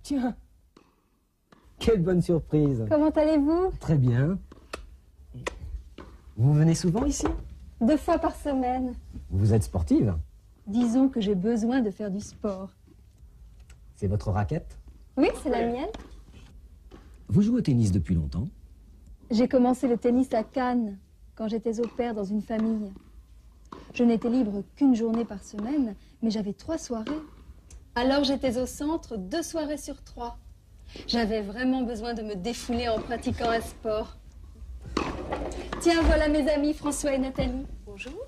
Tiens, quelle bonne surprise. Comment allez-vous? Très bien. Vous venez souvent ici? 2 fois par semaine. Vous êtes sportive? Disons que j'ai besoin de faire du sport. C'est votre raquette? Oui, c'est la mienne. Vous jouez au tennis depuis longtemps? J'ai commencé le tennis à Cannes, quand j'étais au pair dans une famille. Je n'étais libre qu'une journée par semaine, mais j'avais 3 soirées. Alors j'étais au centre 2 soirées sur 3. J'avais vraiment besoin de me défouler en pratiquant un sport. Tiens, voilà mes amis François et Nathalie. Bonjour.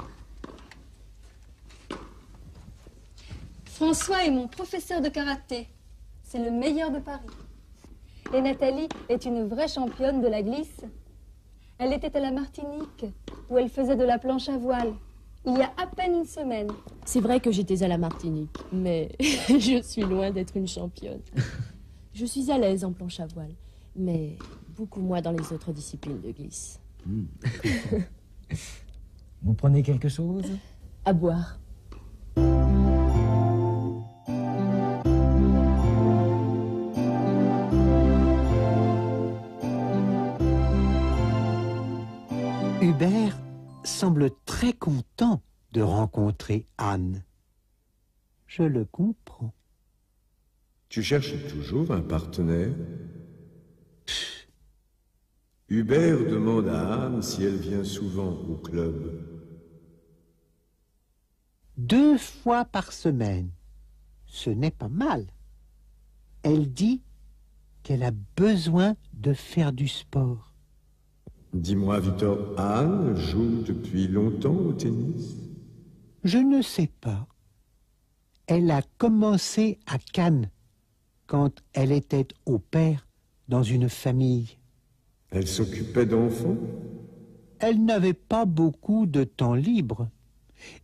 François est mon professeur de karaté. C'est le meilleur de Paris. Et Nathalie est une vraie championne de la glisse. Elle était à la Martinique, où elle faisait de la planche à voile, il y a à peine une semaine. C'est vrai que j'étais à la Martinique, mais je suis loin d'être une championne. Je suis à l'aise en planche à voile, mais beaucoup moins dans les autres disciplines de glisse. Vous prenez quelque chose? À boire. Hubert semble très content de rencontrer Anne. Je le comprends. Tu cherches toujours un partenaire? Hubert demande à Anne si elle vient souvent au club. 2 fois par semaine. Ce n'est pas mal. Elle dit qu'elle a besoin de faire du sport. Dis-moi, Victor, Anne joue depuis longtemps au tennis? Je ne sais pas. Elle a commencé à Cannes, quand elle était au pair dans une famille. Elle s'occupait d'enfants? Elle n'avait pas beaucoup de temps libre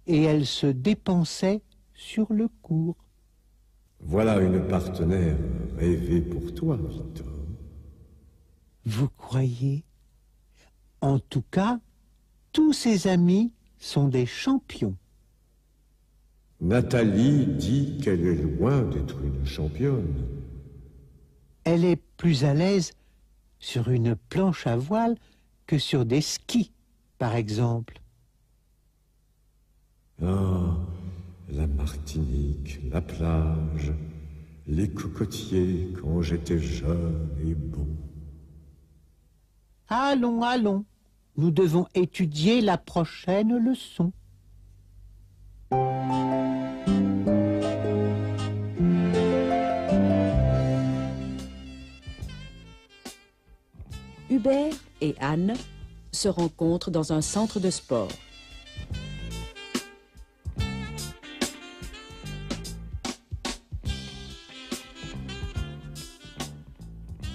et elle se dépensait sur le cours. Voilà une partenaire rêvée pour toi, Victor. Vous croyez? En tout cas, tous ses amis sont des champions. Nathalie dit qu'elle est loin d'être une championne. Elle est plus à l'aise sur une planche à voile que sur des skis, par exemple. Ah, la Martinique, la plage, les cocotiers quand j'étais jeune et beau. Allons, allons, nous devons étudier la prochaine leçon. Hubert et Anne se rencontrent dans un centre de sport.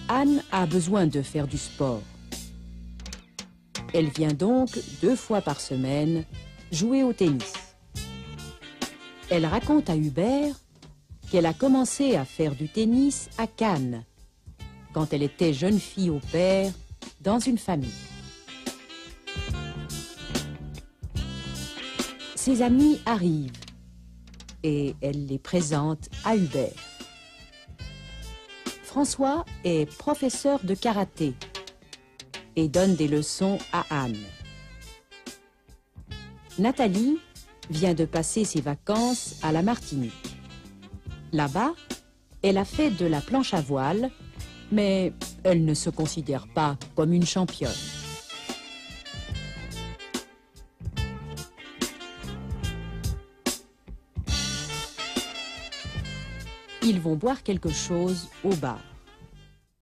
Anne a besoin de faire du sport. Elle vient donc 2 fois par semaine jouer au tennis. Elle raconte à Hubert qu'elle a commencé à faire du tennis à Cannes, quand elle était jeune fille au pair dans une famille. Ses amis arrivent et elle les présente à Hubert. François est professeur de karaté et donne des leçons à Anne. Nathalie vient de passer ses vacances à la Martinique. Là-bas, elle a fait de la planche à voile, mais elle ne se considère pas comme une championne. Ils vont boire quelque chose au bar.